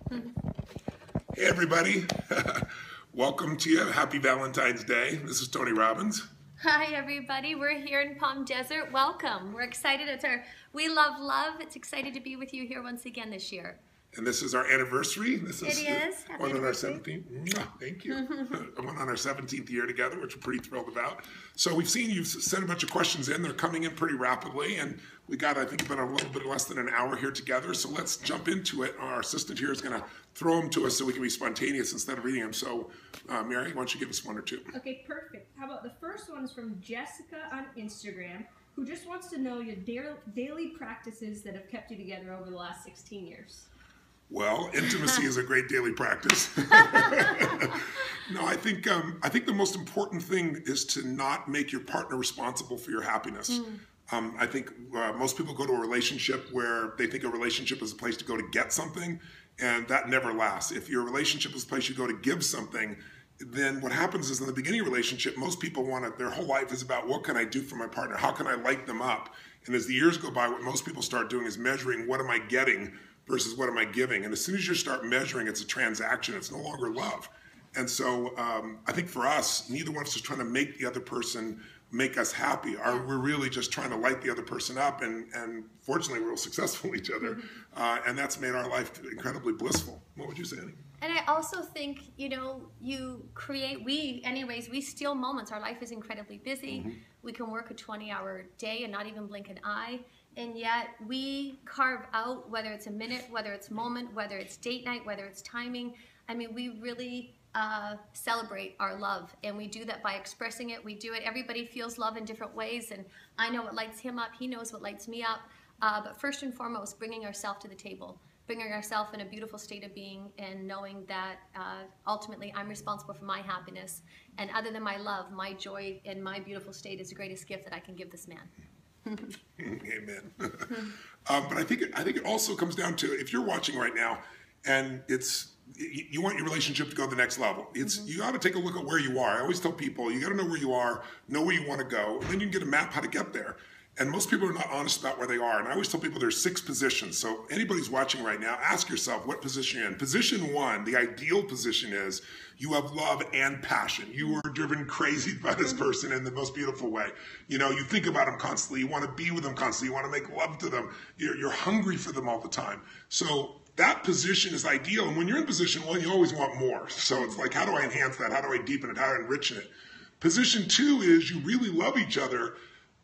Hey everybody, welcome to you. Happy Valentine's Day. This is Tony Robbins. Hi everybody, we're here in Palm Desert. Welcome. We're excited. We love love. It's excited to be with you here once again this year. And this is our anniversary. This is Happy one on our 17th. Thank you. One on our 17th year together, which we're pretty thrilled about. So we've seen you've sent a bunch of questions in. They're coming in pretty rapidly, and we got, I think, about a little bit less than an hour here together. So let's jump into it. Our assistant here is going to throw them to us so we can be spontaneous instead of reading them. So, Mary, why don't you give us one or two? Okay, perfect. How about the first one is from Jessica on Instagram, who just wants to know your daily practices that have kept you together over the last 16 years. Well, intimacy is a great daily practice. No, I think the most important thing is to not make your partner responsible for your happiness. I think most people go to a relationship where they think a relationship is a place to go to get something, and that never lasts. If your relationship is a place you go to give something, then what happens is in the beginning of a relationship, most people their whole life is about what can I do for my partner? How can I light them up? And as the years go by, what most people start doing is measuring what am I getting versus what am I giving? And as soon as you start measuring, it's a transaction. It's no longer love. And so I think for us, neither one of us is trying to make the other person make us happy. We're really just trying to light the other person up. And fortunately, we're real successful with each other. And that's made our life incredibly blissful. What would you say, Annie? And I also think, we steal moments. Our life is incredibly busy. We can work a 20-hour day and not even blink an eye. And yet we carve out, whether it's a minute, whether it's moment, whether it's date night, whether it's timing. I mean, we really celebrate our love, and we do that by expressing it. We do it. Everybody feels love in different ways, and I know what lights him up. He knows what lights me up. But first and foremost, bringing ourselves to the table, bringing ourselves in a beautiful state of being, and knowing that ultimately I'm responsible for my happiness. And other than my love, my joy and my beautiful state is the greatest gift that I can give this man. Amen. But I think it also comes down to, if you're watching right now and you want your relationship to go to the next level, you got to take a look at where you are. I always tell people, you got to know where you are, know where you want to go, and then you can get a map how to get there. And most people are not honest about where they are. And I always tell people there's 6 positions. So anybody's watching right now, ask yourself what position you're in. Position 1, the ideal position is you have love and passion. You are driven crazy by this person in the most beautiful way. You think about them constantly. You want to be with them constantly. You want to make love to them. You're hungry for them all the time. So that position is ideal. And when you're in position 1, you always want more. So it's like, how do I enhance that? How do I deepen it? How do I enrich it? Position 2 is you really love each other,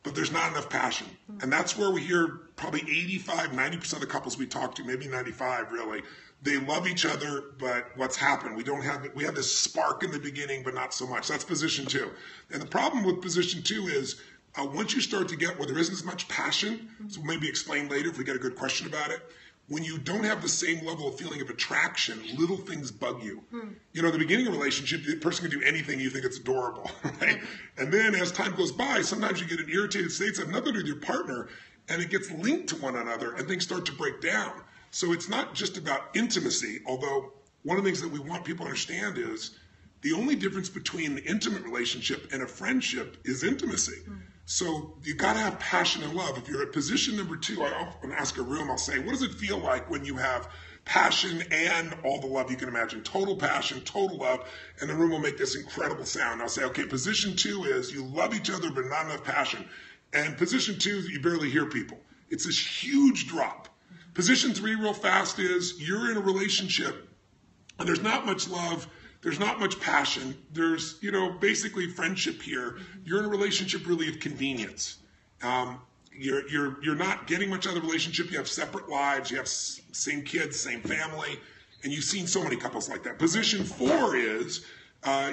but there's not enough passion. And that's where we hear probably 85, 90% of the couples we talk to, maybe 95 really, they love each other, but what's happened? We have this spark in the beginning, but not so much. That's position 2. And the problem with position 2 is once you start to get where there isn't as much passion, so maybe explain later if we get a good question about it, when you don't have the same level of feeling of attraction, little things bug you. At the beginning of a relationship, the person can do anything, you think it's adorable, right? And then as time goes by, sometimes you get an irritated state, it's another with your partner, and it gets linked to one another, and things start to break down. So it's not just about intimacy, although one of the things that we want people to understand is the only difference between the intimate relationship and a friendship is intimacy. So you got to have passion and love. If you're at position number 2, I often ask a room, I'll say, what does it feel like when you have passion and all the love you can imagine? Total passion, total love, and the room will make this incredible sound. I'll say, okay, position 2 is you love each other but not enough passion. And position 2 is you barely hear people. It's this huge drop. Position 3 real fast is you're in a relationship and there's not much love. There's not much passion. There's, basically friendship here. You're in a relationship really of convenience. You're not getting much out of the relationship. You have separate lives. You have same kids, same family. And you've seen so many couples like that. Position 4 is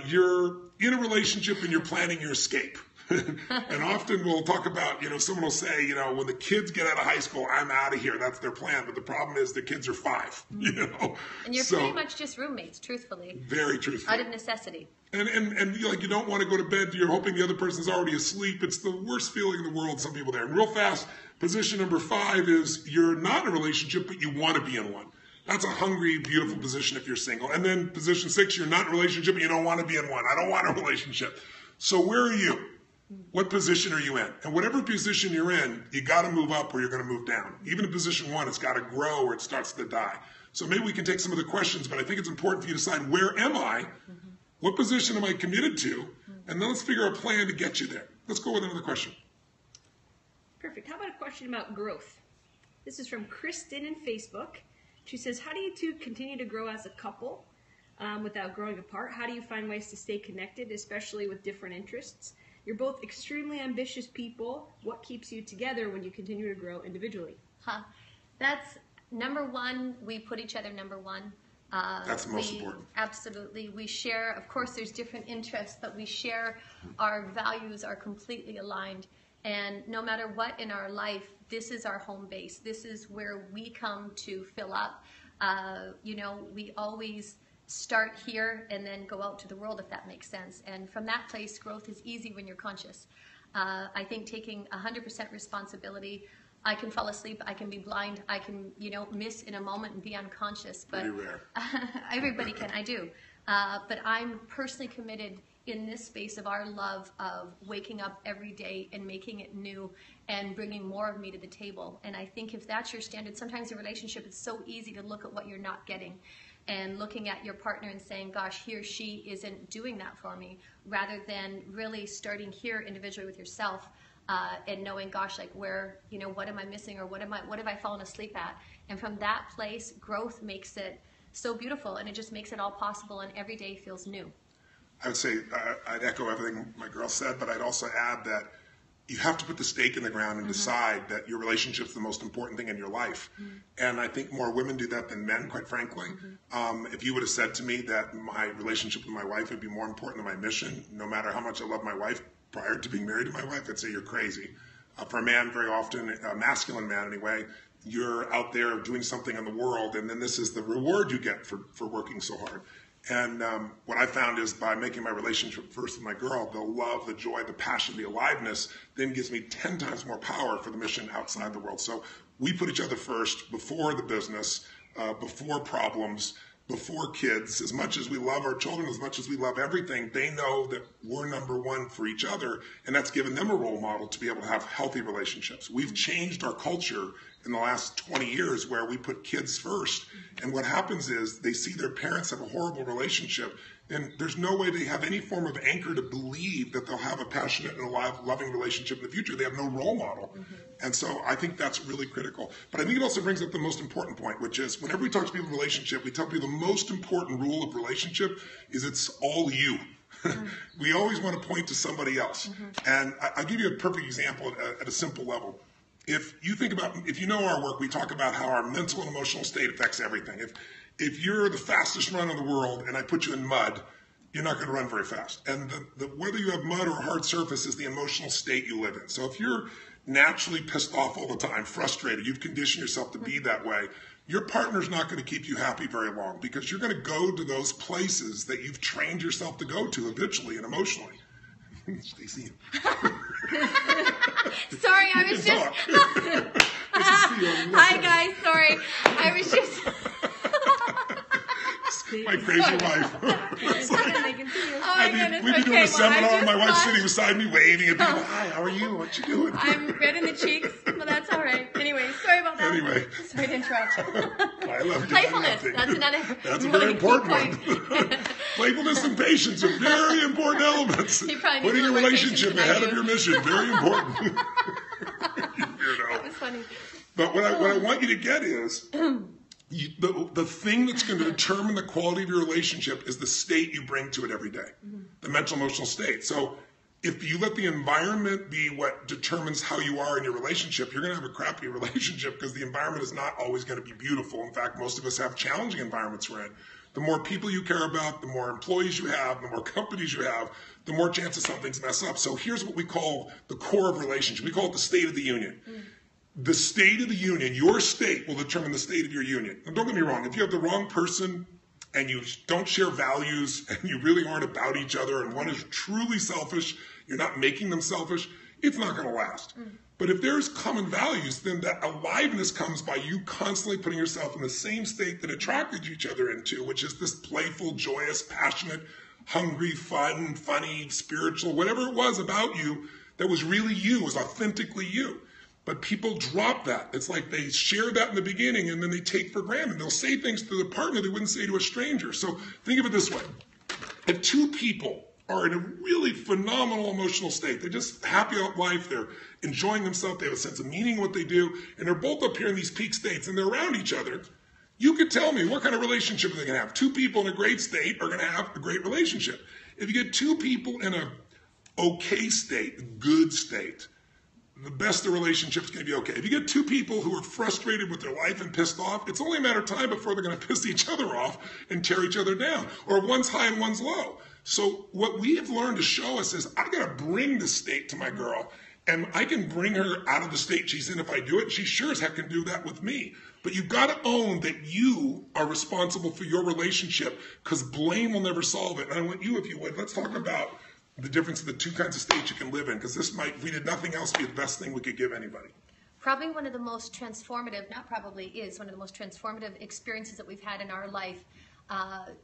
you're in a relationship and you're planning your escape. And often we'll talk about, someone will say, when the kids get out of high school, I'm out of here. That's their plan. But the problem is the kids are 5, And you're pretty much just roommates, truthfully. Very truthfully. Out of necessity. And you don't want to go to bed. You're hoping the other person's already asleep. It's the worst feeling in the world, some people there. And real fast, position number 5 is you're not in a relationship, but you want to be in one. That's a hungry, beautiful position if you're single. And then position 6, you're not in a relationship, but you don't want to be in one. I don't want a relationship. So where are you? What position are you in? And whatever position you're in, you got to move up or you're going to move down. Even in position 1, it's got to grow or it starts to die. So maybe we can take some of the questions, but I think it's important for you to decide, where am I? What position am I committed to? And then let's figure out a plan to get you there. Let's go with another question. Perfect. How about a question about growth? This is from Kristen in Facebook. She says, how do you two continue to grow as a couple without growing apart? How do you find ways to stay connected, especially with different interests? You're both extremely ambitious people. What keeps you together when you continue to grow individually? That's number one. We put each other number one. That's the most important. Absolutely. We share, of course, there's different interests, but we share, our values are completely aligned. And no matter what in our life, this is our home base. This is where we come to fill up. You know, we always start here and then go out to the world, if that makes sense. And from that place, growth is easy when you're conscious. I think taking 100% responsibility. I can fall asleep, I can be blind, I can, you know, miss in a moment and be unconscious. But very rare. Everybody can, I do. But I'm personally committed in this space of our love of waking up every day and making it new and bringing more of me to the table. And I think if that's your standard, sometimes in a relationship it's so easy to look at what you're not getting and looking at your partner and saying, gosh, he or she isn't doing that for me, rather than really starting here individually with yourself. And knowing, gosh, like where, you know, what am I missing, or what have I fallen asleep at? And from that place, growth makes it so beautiful, and it just makes it all possible, and every day feels new. I would say, I'd echo everything my girl said, but I'd also add that you have to put the stake in the ground and decide that your relationship's the most important thing in your life. And I think more women do that than men, quite frankly. If you would have said to me that my relationship with my wife would be more important than my mission, no matter how much I love my wife, prior to being married to my wife, I'd say you're crazy. For a man, very often, a masculine man anyway, you're out there doing something in the world, and then this is the reward you get for working so hard. And what I found is, by making my relationship first with my girl, the love, the joy, the passion, the aliveness then gives me 10 times more power for the mission outside the world. So we put each other first, before the business, before problems, before kids. As much as we love our children, as much as we love everything, they know that we're number one for each other, and that's given them a role model to be able to have healthy relationships. We've changed our culture in the last 20 years where we put kids first, and what happens is they see their parents have a horrible relationship, and there's no way they have any form of anchor to believe that they'll have a passionate and alive, loving relationship in the future. They have no role model. And so I think that's really critical. But I think it also brings up the most important point, which is, whenever we talk to people in relationship, we tell people the most important rule of relationship is it's all you. We always want to point to somebody else. And I'll give you a perfect example at a simple level. If you think about, if you know our work, we talk about how our mental and emotional state affects everything. If you're the fastest runner in the world and I put you in mud, you're not going to run very fast. And whether you have mud or a hard surface is the emotional state you live in. So if you're naturally pissed off all the time, frustrated, you've conditioned yourself to be that way, your partner's not going to keep you happy very long, because you're going to go to those places that you've trained yourself to go to habitually and emotionally. Stacy. Sorry, I was just... Hi, guys. Sorry. I was just... My crazy wife. We've been doing a seminar, and my wife's sitting beside me waving at people. Hi, how are you? What you doing? I'm red in the cheeks, but that's all right. Anyway, sorry about that. Anyway. Sorry to interrupt. I love you. Playfulness. That's another That's really a very important point. one. Playfulness and patience are very important elements. Putting your relationship ahead of your mission, very important. That was funny. But what I want you to get is, the thing that's going to determine the quality of your relationship is the state you bring to it every day, the mental emotional state. So if you let the environment be what determines how you are in your relationship, you're going to have a crappy relationship, because the environment is not always going to be beautiful. In fact, most of us have challenging environments we're in. The more people you care about, the more employees you have, the more companies you have, the more chances something's mess up. So here's what we call the core of relationship. We call it the state of the union. The state of the union, your state, will determine the state of your union. And don't get me wrong, if you have the wrong person and you don't share values and you really aren't about each other, and one is truly selfish, you're not making them selfish, it's not going to last. But if there's common values, then that aliveness comes by you constantly putting yourself in the same state that attracted each other into, which is this playful, joyous, passionate, hungry, fun, funny, spiritual, whatever it was about you that was really you, was authentically you. But people drop that. It's like they share that in the beginning and then they take for granted. They'll say things to the partner they wouldn't say to a stranger. So think of it this way. If two people are in a really phenomenal emotional state, they're just happy about life, they're enjoying themselves, they have a sense of meaning in what they do, and they're both up here in these peak states and they're around each other, you could tell me what kind of relationship they're going to have. Two people in a great state are going to have a great relationship. If you get two people in a okay state, good state, the best the relationship's going to be okay. If you get two people who are frustrated with their life and pissed off, it's only a matter of time before they're going to piss each other off and tear each other down. Or one's high and one's low. So what we have learned to show us is I got to bring the state to my girl. And I can bring her out of the state she's in if I do it. She sure as heck can do that with me. But you've got to own that you are responsible for your relationship, because blame will never solve it. And I want you, if you would, let's talk about the difference in the two kinds of states you can live in, because this might, if we did nothing else, be the best thing we could give anybody. Probably one of the most transformative, not probably, is one of the most transformative experiences that we've had in our life.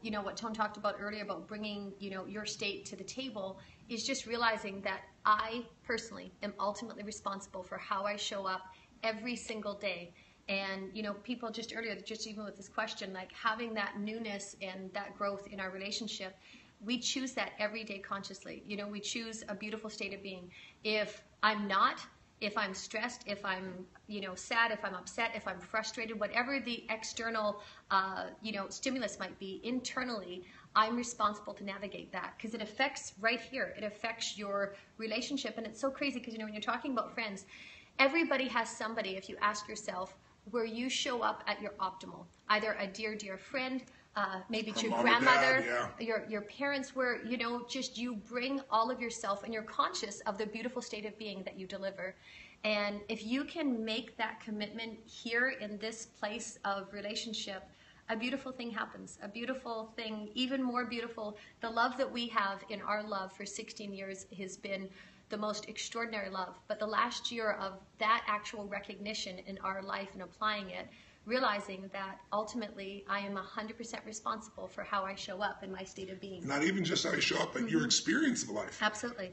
You know, what Tone talked about earlier about bringing, you know, your state to the table is just realizing that I personally am ultimately responsible for how I show up every single day. And, you know, people just earlier, just even with this question, like having that newness and that growth in our relationship, we choose that every day consciously. You know, we choose a beautiful state of being. If I'm not, if I'm stressed, if I'm, you know, sad, if I'm upset, if I'm frustrated, whatever the external, you know, stimulus might be, internally, I'm responsible to navigate that, because it affects right here. It affects your relationship. And it's so crazy because, you know, when you're talking about friends, everybody has somebody, if you ask yourself, where you show up at your optimal. Either a dear, dear friend, maybe it's your grandmother, Dad, yeah. your parents, where, you know, just you bring all of yourself and you're conscious of the beautiful state of being that you deliver. And if you can make that commitment here in this place of relationship, a beautiful thing happens. A beautiful thing, even more beautiful. The love that we have in our love for 16 years has been the most extraordinary love. But the last year of that actual recognition in our life and applying it, realizing that ultimately I am 100% responsible for how I show up in my state of being. Not even just how you show up, but your experience of life. Absolutely.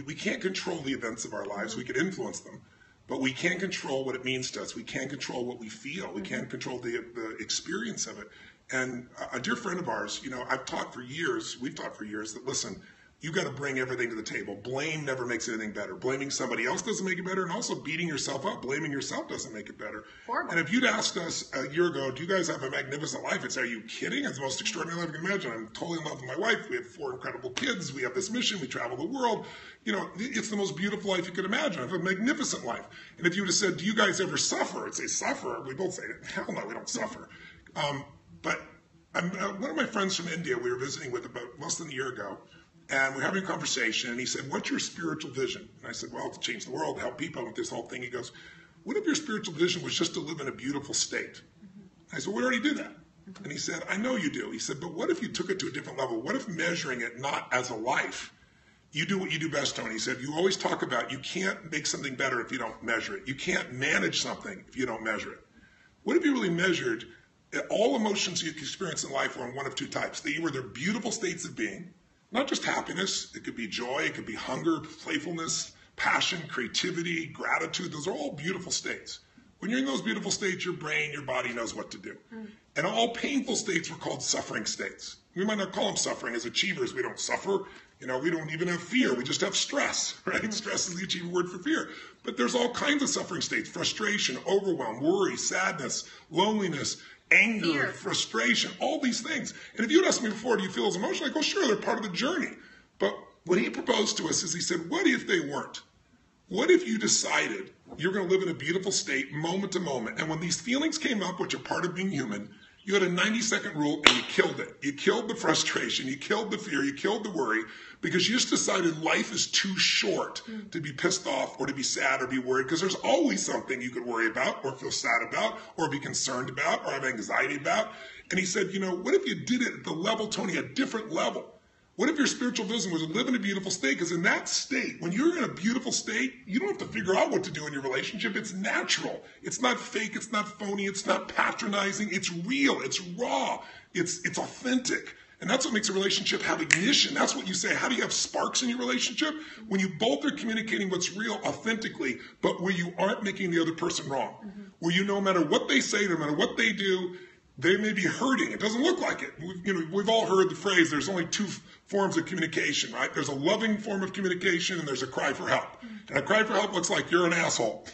We can't control the events of our lives. We can influence them, but we can't control what it means to us. We can't control what we feel. We can't control the experience of it. And a dear friend of ours, you know, we've taught for years that, listen, you got to bring everything to the table. Blame never makes anything better. Blaming somebody else doesn't make it better, and also beating yourself up, blaming yourself doesn't make it better. Horrible. And if you'd asked us a year ago, do you guys have a magnificent life? It's, are you kidding? It's the most extraordinary life I can imagine. I'm totally in love with my wife. We have 4 incredible kids. We have this mission. We travel the world. You know, it's the most beautiful life you could imagine. I have a magnificent life. And if you would have said, do you guys ever suffer? I'd say, suffer? We both say, hell no, we don't suffer. But one of my friends from India we were visiting with about less than a year ago, and we're having a conversation, and he said, what's your spiritual vision? And I said, well, to change the world, to help people with this whole thing. He goes, what if your spiritual vision was just to live in a beautiful state? I said, well, we already do that. And he said, I know you do. He said, but what if you took it to a different level? What if measuring it not as a life? You do what you do best, Tony. He said, you always talk about you can't make something better if you don't measure it. You can't manage something if you don't measure it. What if you really measured all emotions you experience in life were in one of 2 types? They were their beautiful states of being, not just happiness. It could be joy, it could be hunger, playfulness, passion, creativity, gratitude. Those are all beautiful states. When you're in those beautiful states, your brain, your body knows what to do. And all painful states were called suffering states. We might not call them suffering. As achievers, we don't suffer. You know, we don't even have fear. We just have stress, right? Stress is the achiever word for fear. But there's all kinds of suffering states: frustration, overwhelm, worry, sadness, loneliness, anger, Fear. frustration, all these things. And if you'd asked me before, do you feel those emotions? I go, sure, they're part of the journey. But what he proposed to us is, he said, what if they weren't? What if you decided you're going to live in a beautiful state moment to moment, and when these feelings came up, which are part of being human, you had a 90-second rule and you killed it. You killed the frustration, you killed the fear, you killed the worry, because you just decided life is too short to be pissed off or to be sad or be worried, because there's always something you could worry about or feel sad about or be concerned about or have anxiety about. And he said, you know, what if you did it at the level, Tony, a different level? What if your spiritual vision was to live in a beautiful state? Because in that state, when you're in a beautiful state, you don't have to figure out what to do in your relationship. It's natural. It's not fake. It's not phony. It's not patronizing. It's real. It's raw. It's authentic. And that's what makes a relationship have ignition. That's what you say. How do you have sparks in your relationship? When you both are communicating what's real authentically, but where you aren't making the other person wrong. Where you, no matter what they say, no matter what they do, they may be hurting. It doesn't look like it. We've all heard the phrase, there's only two forms of communication, right? There's a loving form of communication and there's a cry for help. And a cry for help looks like you're an asshole.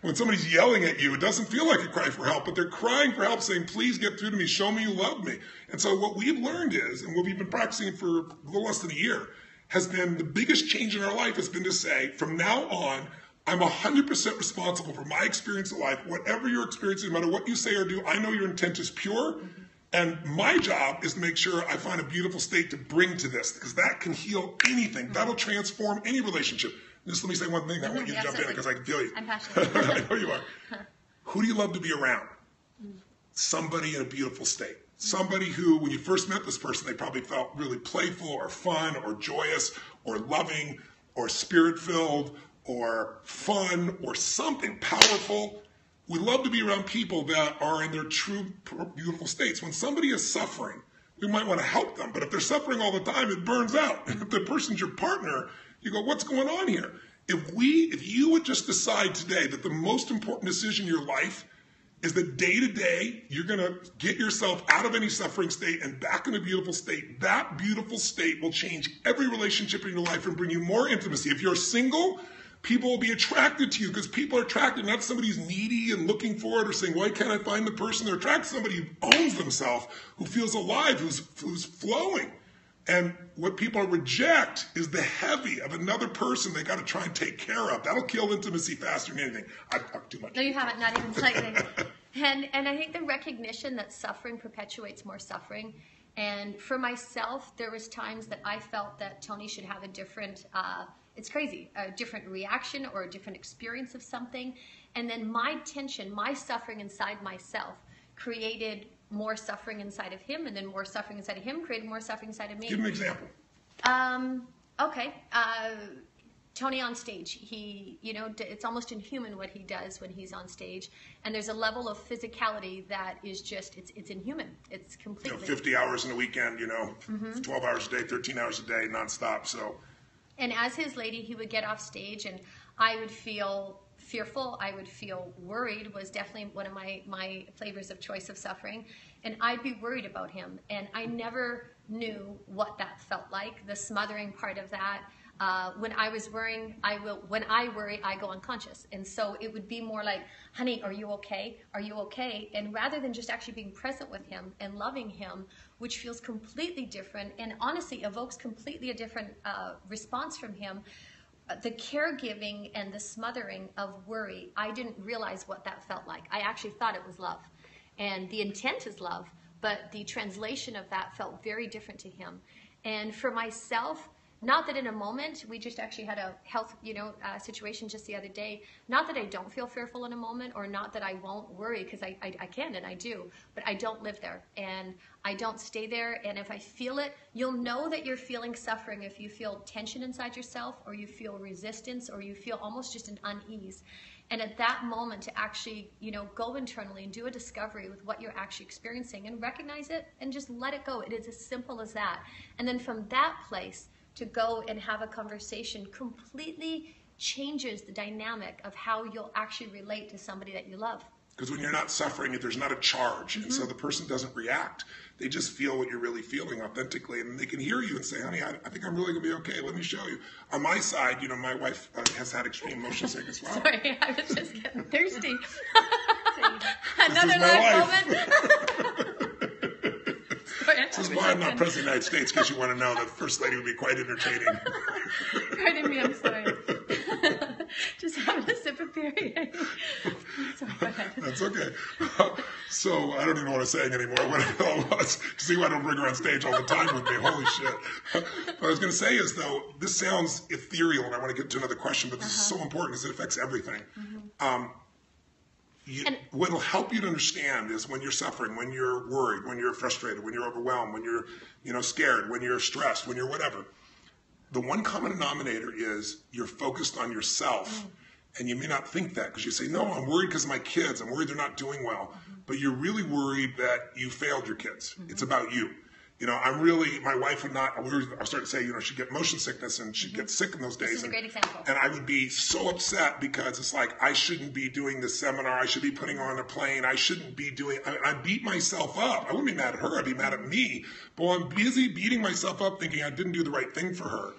When somebody's yelling at you, it doesn't feel like a cry for help, but they're crying for help, saying, please get through to me, show me you love me. And so what we've learned is, and what we've been practicing for a little less than a year, has been the biggest change in our life has been to say, from now on, I'm 100% responsible for my experience of life. Whatever you're experiencing, no matter what you say or do, I know your intent is pure. And my job is to make sure I find a beautiful state to bring to this, because that can heal anything. That'll transform any relationship. Just let me say one thing. I want you to jump in because I can feel you. I'm passionate. I know you are. Who do you love to be around? Somebody in a beautiful state. Somebody who, when you first met this person, they probably felt really playful or fun or joyous or loving or spirit-filled or fun or something powerful. We love to be around people that are in their true beautiful states. When somebody is suffering, we might want to help them, but if they're suffering all the time, it burns out. If the person's your partner, you go, what's going on here? If you would just decide today that the most important decision in your life is that day to day, you're going to get yourself out of any suffering state and back in a beautiful state, that beautiful state will change every relationship in your life and bring you more intimacy. If you're single, people will be attracted to you because people are attracted, not somebody who's needy and looking for it or saying, why can't I find the person? They're attracted to somebody who owns themselves, who feels alive, who's flowing. And what people reject is the heavy of another person they got to try and take care of. That'll kill intimacy faster than anything. I've talked too much. No, you haven't, not even slightly. And I think the recognition that suffering perpetuates more suffering. And for myself, there was times that I felt that Tony should have a different, it's crazy, a different reaction or a different experience of something. And then my tension, my suffering inside myself created more suffering inside of him, and then more suffering inside of him created more suffering inside of me. Give an example. Okay. Tony on stage, he, it's almost inhuman what he does when he's on stage. And there's a level of physicality that is just, it's inhuman. It's completely. 50 hours in a weekend, 12 hours a day, 13 hours a day, nonstop, so. And as his lady, he would get off stage and I would feel fearful, I would feel worried, was definitely one of my flavors of choice of suffering. And I'd be worried about him. And I never knew what that felt like, the smothering part of that. When I was worrying, when I worry, I go unconscious. And so it would be more like, honey, are you okay? Are you okay? And rather than just actually being present with him and loving him, which feels completely different and honestly evokes completely a different response from him, the caregiving and the smothering of worry, I didn't realize what that felt like. I actually thought it was love. And the intent is love, but the translation of that felt very different to him. And for myself, not that in a moment, we just actually had a health, situation just the other day. Not that I don't feel fearful in a moment, or not that I won't worry, because I can and I do, but I don't live there and I don't stay there. And if I feel it, you'll know that you're feeling suffering if you feel tension inside yourself, or you feel resistance, or you feel almost just an unease. And at that moment to actually, go internally and do a discovery with what you're actually experiencing and recognize it and just let it go. It is as simple as that. And then from that place, to go and have a conversation completely changes the dynamic of how you'll actually relate to somebody that you love. Because when you're not suffering, there's not a charge. And so the person doesn't react. They just feel what you're really feeling authentically. And they can hear you and say, honey, I think I'm really going to be okay. Let me show you. On my side, my wife has had extreme motion sickness. Wow. Sorry, I was just getting thirsty. Another live moment. This is why I'm not president of the United States, because you want to know that First Lady would be quite entertaining. Pardon me, I'm sorry. Just having a sip of beer. Sorry, go ahead. That's okay. So I don't even know what I'm saying anymore. What it was. See why I don't bring her on stage all the time with me. Holy shit. What I was going to say is, though, this sounds ethereal, and I want to get to another question, but this is so important because it affects everything. What will help you to understand is when you're suffering, when you're worried, when you're frustrated, when you're overwhelmed, when you're scared, when you're stressed, when you're whatever. The one common denominator is you're focused on yourself. And you may not think that because you say, no, I'm worried because of my kids. I'm worried they're not doing well. But you're really worried that you failed your kids. It's about you. My wife would not, I started to say, she'd get motion sickness and she'd get sick in those days. This is a great example. And I would be so upset because it's like, I shouldn't be doing this seminar. I should be putting on a plane. I shouldn't be doing, I beat myself up. I wouldn't be mad at her. I'd be mad at me. But while I'm busy beating myself up thinking I didn't do the right thing for her,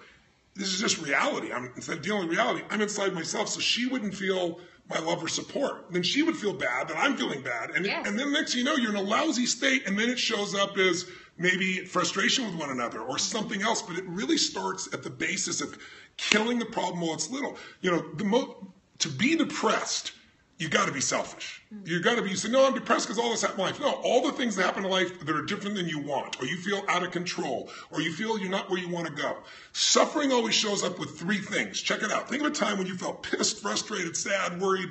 this is just reality. Instead of dealing with reality, I'm inside myself, so she wouldn't feel my love or support. Then she would feel bad that I'm feeling bad. And, yes. and then next thing you know, you're in a lousy state, and then it shows up as maybe frustration with one another or something else. But it really starts at the basis of killing the problem while it's little. To be depressed, you got to be selfish. You got to be, you say, no, I'm depressed because all this happened in life. No, all the things that happen in life that are different than you want, or you feel out of control, or you feel you're not where you want to go. Suffering always shows up with three things. Check it out. Think of a time when you felt pissed, frustrated, sad, worried.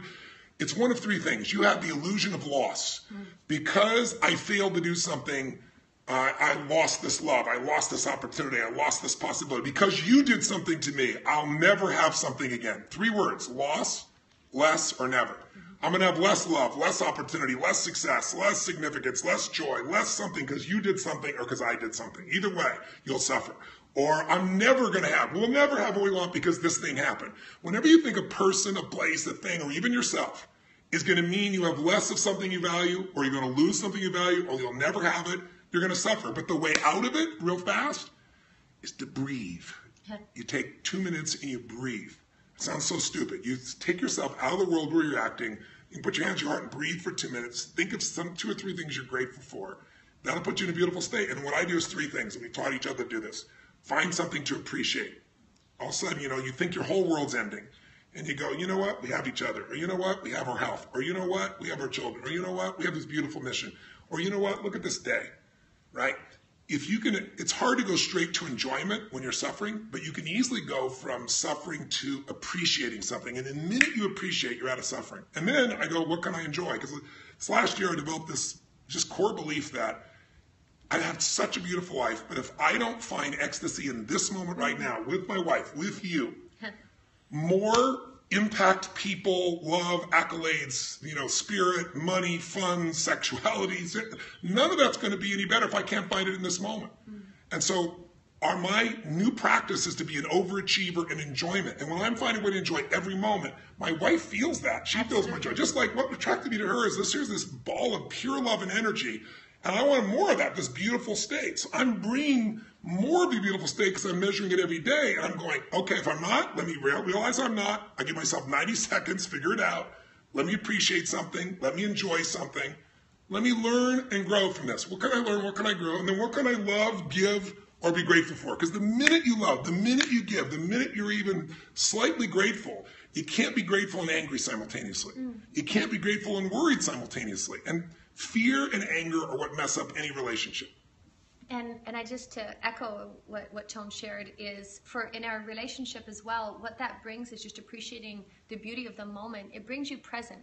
It's one of three things. You have the illusion of loss. Because I failed to do something, I lost this love. I lost this opportunity. I lost this possibility. Because you did something to me, I'll never have something again. 3 words: loss, less, or never. I'm going to have less love, less opportunity, less success, less significance, less joy, less something because you did something or because I did something. Either way, you'll suffer. Or we'll never have what we want because this thing happened. Whenever you think a person, a place, a thing, or even yourself is going to mean you have less of something you value, or you're going to lose something you value, or you'll never have it, you're going to suffer. But the way out of it, real fast, is to breathe. You take 2 minutes and you breathe. It sounds so stupid. You take yourself out of the world where you're acting. You can put your hands on your heart and breathe for 2 minutes. Think of 2 or 3 things you're grateful for. That'll put you in a beautiful state. And what I do is 3 things, and we taught each other to do this. Find something to appreciate. All of a sudden, you think your whole world's ending. And you go, you know what? We have each other. Or you know what? We have our health. Or you know what? We have our children. Or you know what? We have this beautiful mission. Or you know what? Look at this day, right? It's hard to go straight to enjoyment when you're suffering, but you can easily go from suffering to appreciating something. And the minute you appreciate, you're out of suffering. And then I go, what can I enjoy? Because this last year I developed this just core belief that I have such a beautiful life, but if I don't find ecstasy in this moment right now with my wife, with you, more impact, people, love, accolades, spirit, money, fun, sexuality, none of that's going to be any better if I can't find it in this moment. And so my new practice is to be an overachiever in enjoyment. And when I'm finding a way to enjoy every moment, my wife feels that. She feels my joy. Just like what attracted me to her is here's this ball of pure love and energy. And I want more of that, this beautiful state. So I'm bringing more of the beautiful state because I'm measuring it every day. And I'm going, okay, if I'm not, let me realize I'm not. I give myself 90 seconds, figure it out. Let me appreciate something. Let me enjoy something. Let me learn and grow from this. What can I learn? What can I grow? And then what can I love, give, or be grateful for? Because the minute you love, the minute you give, the minute you're even slightly grateful, you can't be grateful and angry simultaneously. You can't be grateful and worried simultaneously. And fear and anger are what mess up any relationship. And I just to echo what Tone shared is in our relationship as well, what that brings is just appreciating the beauty of the moment. It brings you present.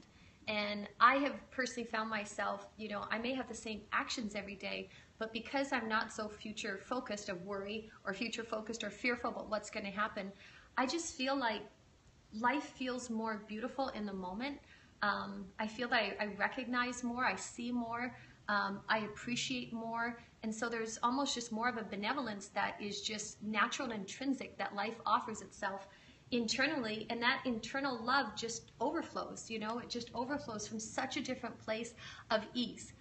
And I have personally found myself, I may have the same actions every day, but because I'm not so future focused of worry or future focused or fearful about what's going to happen, I just feel like life feels more beautiful in the moment. I feel that I recognize more, I see more, I appreciate more. And so there's almost just more of a benevolence that is just natural and intrinsic that life offers itself internally. And that internal love just overflows, it just overflows from such a different place of ease,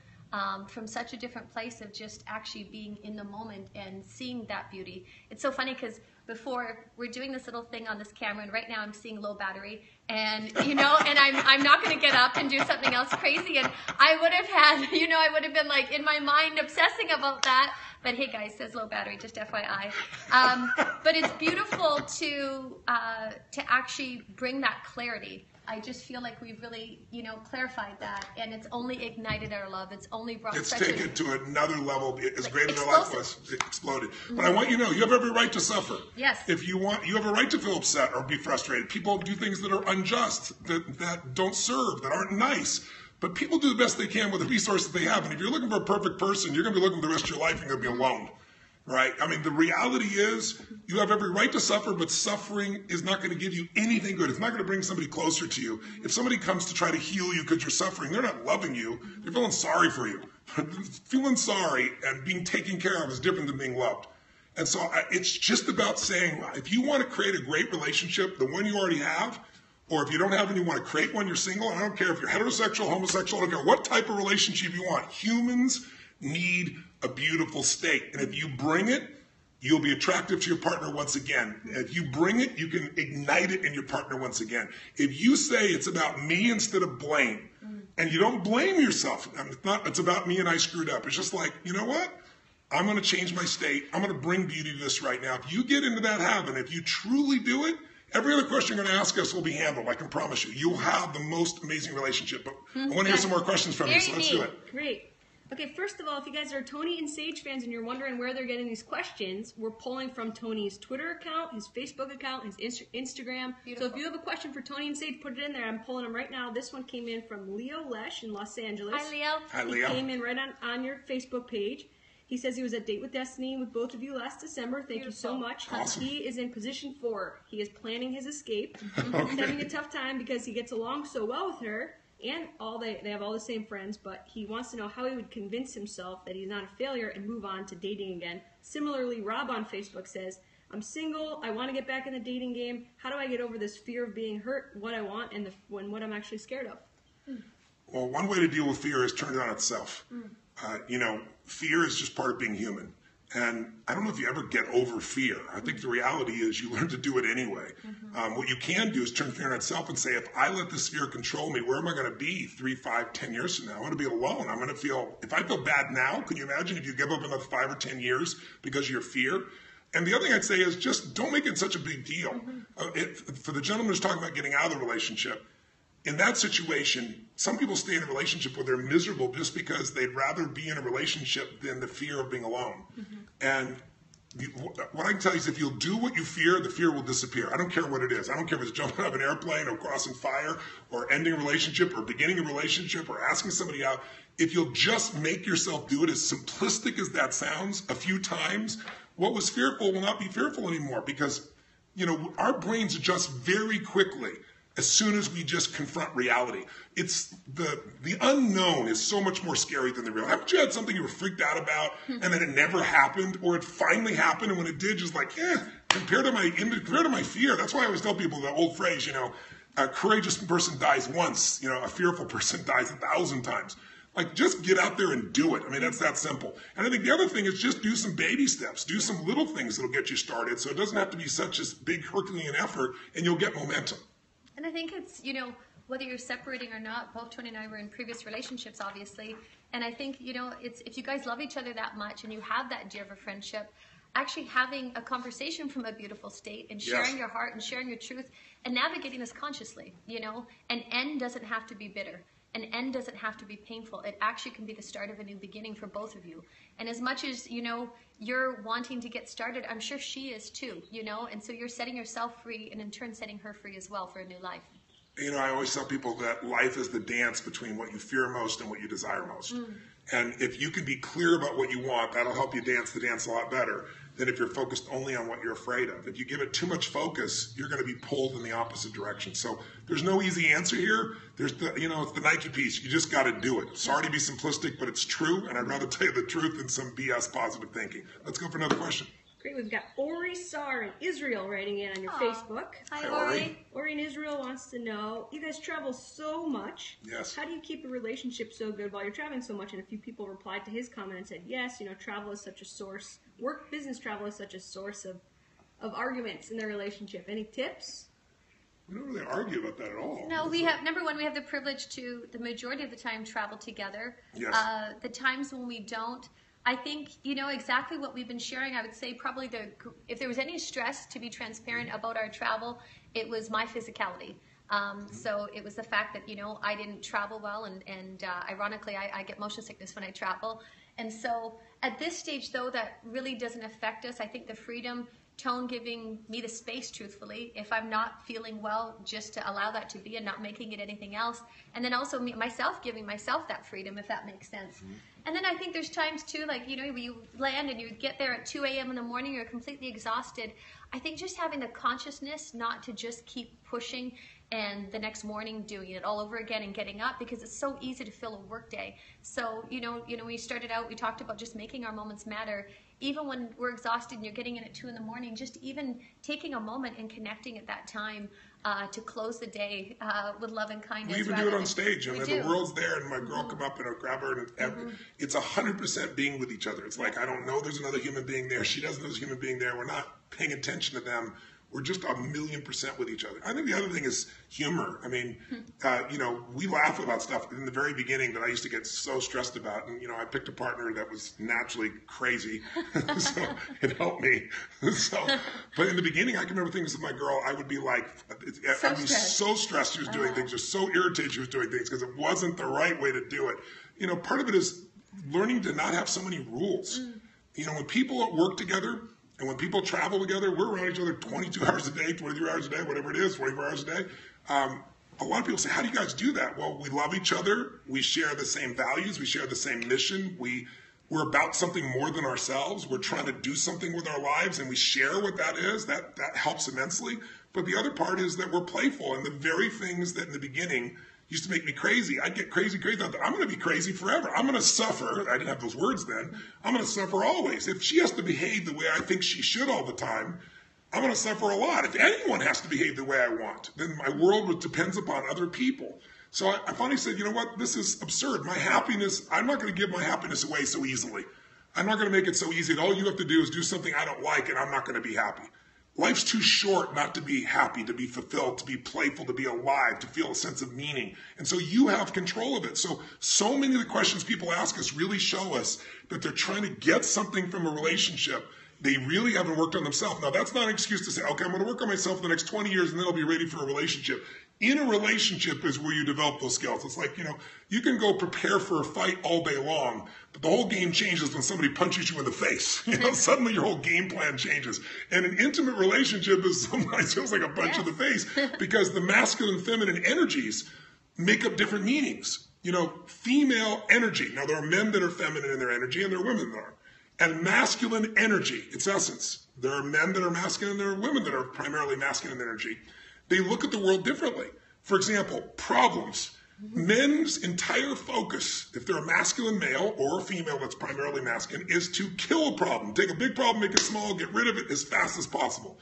from such a different place of just actually being in the moment and seeing that beauty. It's so funny because before we're doing this little thing on this camera, and right now I'm seeing low battery, and and I'm not going to get up and do something else crazy, and I would have had, I would have been like in my mind obsessing about that. But hey guys, says low battery, just FYI. But it's beautiful to actually bring that clarity. I just feel like we've really, clarified that, and it's only ignited our love. It's only brought. It's taken it to another level. As great as our life was, it exploded. But I want you to know, you have every right to suffer. Yes. If you want, you have a right to feel upset or be frustrated. People do things that are unjust, that don't serve, that aren't nice. But people do the best they can with the resources they have. And if you're looking for a perfect person, you're going to be looking for the rest of your life and you're going to be alone. right? I mean, the reality is you have every right to suffer, but suffering is not going to give you anything good. It's not going to bring somebody closer to you. If somebody comes to try to heal you because you're suffering, they're not loving you. They're feeling sorry for you. Feeling sorry and being taken care of is different than being loved. And so it's just about saying, if you want to create a great relationship, the one you already have, or if you don't have and you want to create one, you're single, and I don't care if you're heterosexual, homosexual, I don't care what type of relationship you want. Humans need a beautiful state. And if you bring it, you'll be attractive to your partner once again. If you bring it, you can ignite it in your partner once again. If you say it's about me instead of blame, and you don't blame yourself, it's about me and I screwed up. It's just like, you know what? I'm going to change my state. I'm going to bring beauty to this right now. If you get into that habit, if you truly do it, every other question you're going to ask us will be handled. I can promise you. You'll have the most amazing relationship. But I want to hear some more questions from you, so let's do it. Great. Okay, first of all, if you guys are Tony and Sage fans and you're wondering where they're getting these questions, we're pulling from Tony's Twitter account, his Facebook account, his Instagram. Beautiful. So if you have a question for Tony and Sage, put it in there. I'm pulling them right now. This one came in from Leo Lesh in Los Angeles. Hi, Leo. Hi, Leo. He came in right on your Facebook page. He says he was at Date with Destiny with both of you last December. Thank you so much. Awesome. He is in position 4. He is planning his escape. He's having a tough time because he gets along so well with her, and they have all the same friends, but he wants to know how he would convince himself that he's not a failure and move on to dating again. Similarly, Rob on Facebook says, I'm single, I want to get back in the dating game. How do I get over this fear of being hurt, what I want, and what I'm actually scared of? Well, one way to deal with fear is turn it on itself. Fear is just part of being human. And I don't know if you ever get over fear. I think the reality is you learn to do it anyway. What you can do is turn fear on itself and say, if I let this fear control me, where am I going to be 3, 5, 10 years from now? I'm going to be alone. I'm going to feel, if I feel bad now, can you imagine if you give up another 5 or 10 years because of your fear? And the other thing I'd say is just don't make it such a big deal. For the gentleman who's talking about getting out of the relationship, in that situation, some people stay in a relationship where they're miserable just because they'd rather be in a relationship than the fear of being alone. And what I can tell you is if you'll do what you fear, the fear will disappear. I don't care what it is. I don't care if it's jumping out of an airplane or crossing fire or ending a relationship or beginning a relationship or asking somebody out. If you'll just make yourself do it, as simplistic as that sounds, a few times, what was fearful will not be fearful anymore because, our brains adjust very quickly as soon as we just confront reality. It's the unknown is so much more scary than the real. Haven't you had something you were freaked out about and then it never happened, or it finally happened, and when it did, just like, compared to my fear. That's why I always tell people the old phrase, a courageous person dies once, a fearful person dies 1,000 times. Like, just get out there and do it. I mean, that's that simple. And I think the other thing is just do some baby steps. Do some little things that'll get you started, so it doesn't have to be such a big Herculean effort, and you'll get momentum. And I think it's, whether you're separating or not, both Tony and I were in previous relationships, obviously. And I think, it's if you guys love each other that much and you have that dear of a friendship, actually having a conversation from a beautiful state and sharing your heart and sharing your truth and navigating this consciously, an end doesn't have to be bitter. An end doesn't have to be painful. It actually can be the start of a new beginning for both of you. And as much as, you're wanting to get started, I'm sure she is too, and so you're setting yourself free and in turn setting her free as well for a new life. I always tell people that life is the dance between what you fear most and what you desire most. And if you can be clear about what you want, that'll help you dance the dance a lot better than if you're focused only on what you're afraid of. If you give it too much focus, you're going to be pulled in the opposite direction. So there's no easy answer here. There's it's the Nike piece. You just got to do it. Sorry to be simplistic, but it's true. And I'd rather tell you the truth than some BS positive thinking. Let's go for another question. Great. We've got Ori Sar in Israel writing in on your Facebook. Hi, Ori. Ori in Israel wants to know, you guys travel so much. Yes. How do you keep a relationship so good while you're traveling so much? And a few people replied to his comment and said, yes, travel is such a source. Business travel is such a source of arguments in their relationship. Any tips? We don't really argue about that at all. No, we have, number one, we have the privilege to, the majority of the time, travel together. Yes. The times when we don't, I think, exactly what we've been sharing. I would say probably if there was any stress, to be transparent about our travel, it was my physicality. So it was the fact that, I didn't travel well, and ironically, I get motion sickness when I travel. And so at this stage, though, that really doesn't affect us. I think the freedom, Tone giving me the space, truthfully, if I'm not feeling well, just to allow that to be and not making it anything else. And then also myself giving myself that freedom, if that makes sense. And then I think there's times too, like, you know, you land and you get there at 2 a.m. in the morning, you're completely exhausted. I think just having the consciousness not to just keep pushing and the next morning doing it all over again and getting up, because it's so easy to fill a work day. So, you know, we started out, we talked about just making our moments matter. Even when we're exhausted and you're getting in at 2 in the morning, just even taking a moment and connecting at that time to close the day with love and kindness. We even do it on stage. And the world's there, and my girl come up and I'll grab her, and it's 100% being with each other. It's like, I don't know there's another human being there. She doesn't know there's a human being there. We're not paying attention to them. We're just 1,000,000% with each other. I think the other thing is humor. I mean, you know, we laugh about stuff in the very beginning that I used to get so stressed about. And, you know, I picked a partner that was naturally crazy, so it helped me. But in the beginning, I can remember things with my girl. I would be like, I'd be so stressed she was doing things, just so irritated she was doing things because it wasn't the right way to do it. You know, part of it is learning to not have so many rules. You know, when people work together, and when people travel together, we're around each other 22 hours a day, 23 hours a day, whatever it is, 24 hours a day. A lot of people say, how do you guys do that? Well, we love each other. We share the same values. We share the same mission. We're about something more than ourselves. We're trying to do something with our lives, and we share what that is. That helps immensely. But the other part is that we're playful, and the very things that in the beginning used to make me crazy. I'd get crazy. I'm going to be crazy forever. I'm going to suffer. I didn't have those words then. I'm going to suffer always. If she has to behave the way I think she should all the time, I'm going to suffer a lot. If anyone has to behave the way I want, then my world depends upon other people. So I finally said, you know what? This is absurd. My happiness, I'm not going to give my happiness away so easily. I'm not going to make it so easy that all you have to do is do something I don't like and I'm not going to be happy. Life's too short not to be happy, to be fulfilled, to be playful, to be alive, to feel a sense of meaning. And so you have control of it. So many of the questions people ask us really show us that they're trying to get something from a relationship. They really haven't worked on themselves. Now, that's not an excuse to say, okay, I'm going to work on myself for the next 20 years and then I'll be ready for a relationship. In a relationship is where you develop those skills. It's like, you know, you can go prepare for a fight all day long, but the whole game changes when somebody punches you in the face. You know, suddenly your whole game plan changes. And an intimate relationship is sometimes feels like a punch in the face because the masculine and feminine energies make up different meanings. You know, female energy. Now, there are men that are feminine in their energy and there are women that are. And masculine energy, its essence. There are men that are masculine and there are women that are primarily masculine energy. They look at the world differently. For example, problems. Men's entire focus, if they're a masculine male or a female that's primarily masculine, is to kill a problem. Take a big problem, make it small, get rid of it as fast as possible.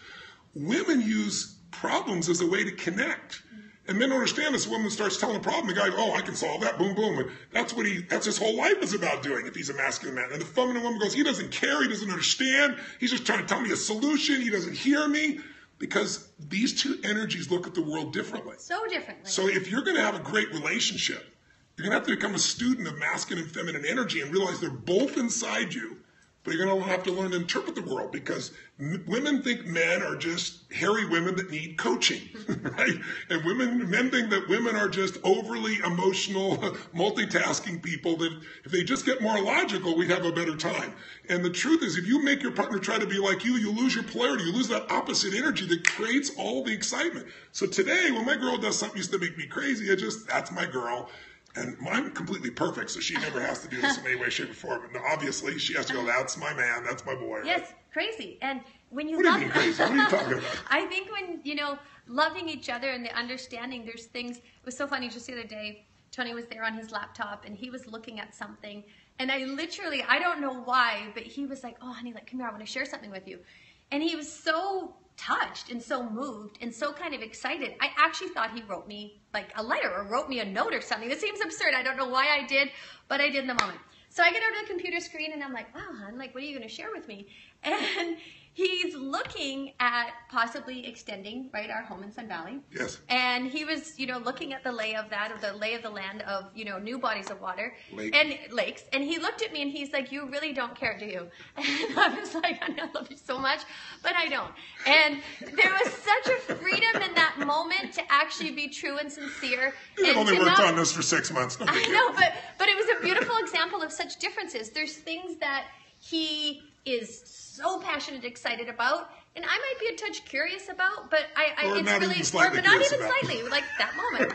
Women use problems as a way to connect. And men don't understand this. A woman starts telling a problem, the guy goes, oh, I can solve that, boom, boom. And that's his whole life is about doing if he's a masculine man. And the feminine woman goes, he doesn't care, he doesn't understand, he's just trying to tell me a solution, he doesn't hear me. Because these two energies look at the world differently. So differently. So if you're going to have a great relationship, you're going to have to become a student of masculine and feminine energy and realize they're both inside you. But you're going to have to learn to interpret the world because women think men are just hairy women that need coaching, right? And men think that women are just overly emotional, multitasking people that if they just get more logical, we'd have a better time. And the truth is, if you make your partner try to be like you lose your polarity. You lose that opposite energy that creates all the excitement. So today, when my girl does something used to make me crazy, that's my girl. And I'm completely perfect, so she never has to do this in any way, shape, or form. But obviously, she has to go, that's my man, that's my boy. Yes, crazy. And when you What do you mean crazy? What are you talking about? I think when, you know, loving each other and the understanding, there's things, it was so funny just the other day, Tony was there on his laptop and he was looking at something. And I don't know why, but he was like, oh, honey, come here, I want to share something with you. And he was so touched and so moved and so kind of excited. I actually thought he wrote me like a letter or wrote me a note or something. This seems absurd. I don't know why I did, but I did in the moment. So I get over to the computer screen and I'm like, wow, hon, what are you going to share with me? And he's looking at possibly extending, right, our home in Sun Valley. Yes. And he was, looking at the lay of that, or the lay of the land of, new bodies of water and lakes. And he looked at me and he's like, you really don't care, do you? And I was like, I love you so much, but I don't. And there was such a freedom in that moment to actually be true and sincere. You've only worked on this for 6 months. No big deal. I know, but it was a beautiful example of such differences. There's things that he is so passionate, excited about, and I might be a touch curious about, but Or it's not really, even slightly but not curious even about. slightly, like that moment.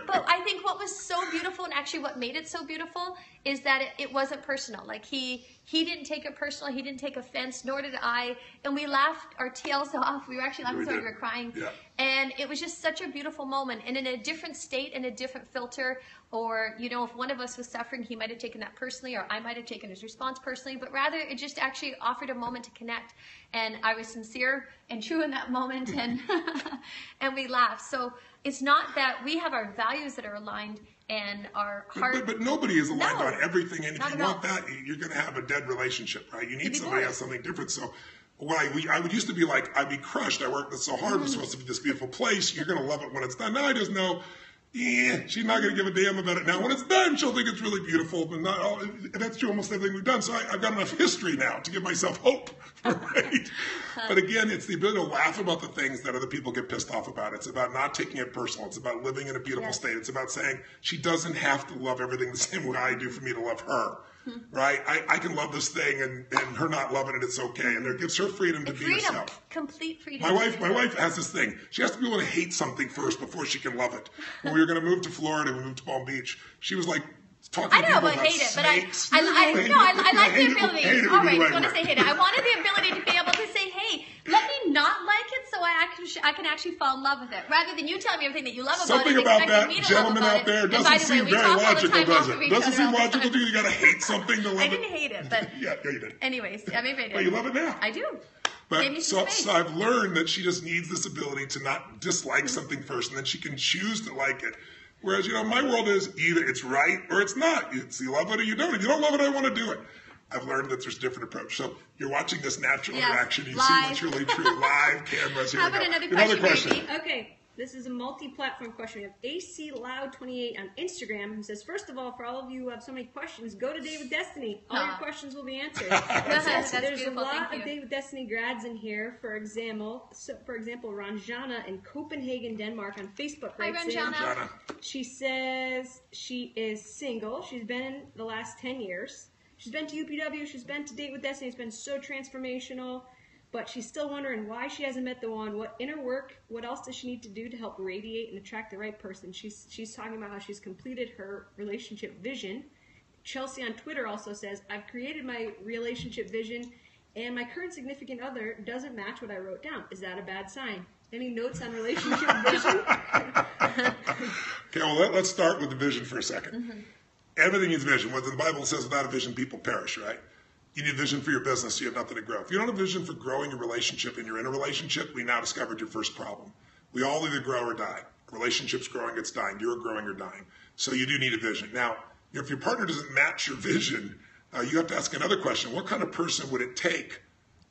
But I think what was so beautiful, and actually what made it so beautiful, is that it wasn't personal. Like he didn't take it personal. He didn't take offense, nor did I. And we laughed our tails off. We were actually laughing so we were crying. Yeah. And it was just such a beautiful moment. And in a different state, in a different filter, or, you know, if one of us was suffering, he might have taken that personally, or I might have taken his response personally. But rather, it just actually offered a moment to connect. And I was sincere and true in that moment, and and we laughed. So it's not that we have our values that are aligned and our heart. But nobody is aligned No, on everything, and if not you at want all. that, you're going to have a dead relationship, right? You need be somebody bored. else, something different. So I would used to be like, I'd be crushed. I worked so hard. It was supposed to be this beautiful place. You're going to love it when it's done. Now I just know, she's not going to give a damn about it now. When it's done, she'll think it's really beautiful. But not all, and that's true almost everything we've done. So I've got enough history now to give myself hope, right? But again, it's the ability to laugh about the things that other people get pissed off about. It's about not taking it personal. It's about living in a beautiful state. It's about saying she doesn't have to love everything the same way I do for me to love her, right? I can love this thing and her not loving it, it's okay. And it gives her freedom to be herself. Complete freedom. My wife has this thing. She has to be able to hate something first before she can love it. When we were going to move to Florida, we moved to Palm Beach. She was like talking I to know people about about hate it, but snakes. I like the Hate ability. it All would be right, the you want to word. say hate it. I wanted the ability to be able to say, hey, let me not like it so I can actually fall in love with it. Rather than you telling me everything that you love about Something it. about expecting that, me to gentlemen love about out there, it. And by doesn't the way, seem we very talk all the logical, time does off of it? each Doesn't other seem all the logical time. to you. You got to hate something to love I it. didn't hate it, but Yeah, you did. anyways, maybe I did. But you love it now. I do. Gave me But some so space. I've learned that she just needs this ability to not dislike something first, and then she can choose to like it. Whereas, my world is either it's right or it's not. It's you love it or you don't. If you don't love it, I want to do it. I've learned that there's a different approach. So you're watching this natural interaction. You see what's really true. Live cameras. Here How we go. about another question, baby? Okay, this is a multi-platform question. We have AC Loud 28 on Instagram who says, first of all, for all of you who have so many questions, go to Date with Destiny. All your questions will be answered. That's There's beautiful. a lot Thank of you. Date with Destiny grads in here. For example, Ranjana in Copenhagen, Denmark on Facebook Hi, writes in. Ranjana. Jana. She says she is single. She's been in the last 10 years. She's been to UPW. She's been to Date with Destiny. It's been so transformational. But she's still wondering why she hasn't met the one. What inner work, what else does she need to do to help radiate and attract the right person? She's talking about how she's completed her relationship vision. Chelsea on Twitter also says, I've created my relationship vision, and my current significant other doesn't match what I wrote down. Is that a bad sign? Any notes on relationship vision? Okay, well, let's start with the vision for a second. Everything needs vision. What the Bible says, without a vision, people perish, right? You need vision for your business, so you have nothing to grow. If you don't have a vision for growing your relationship and you're in a relationship, we now discovered your first problem. We all either grow or die. A relationship's growing, it's dying. You're growing or dying. So you do need a vision. Now, if your partner doesn't match your vision, you have to ask another question. What kind of person would it take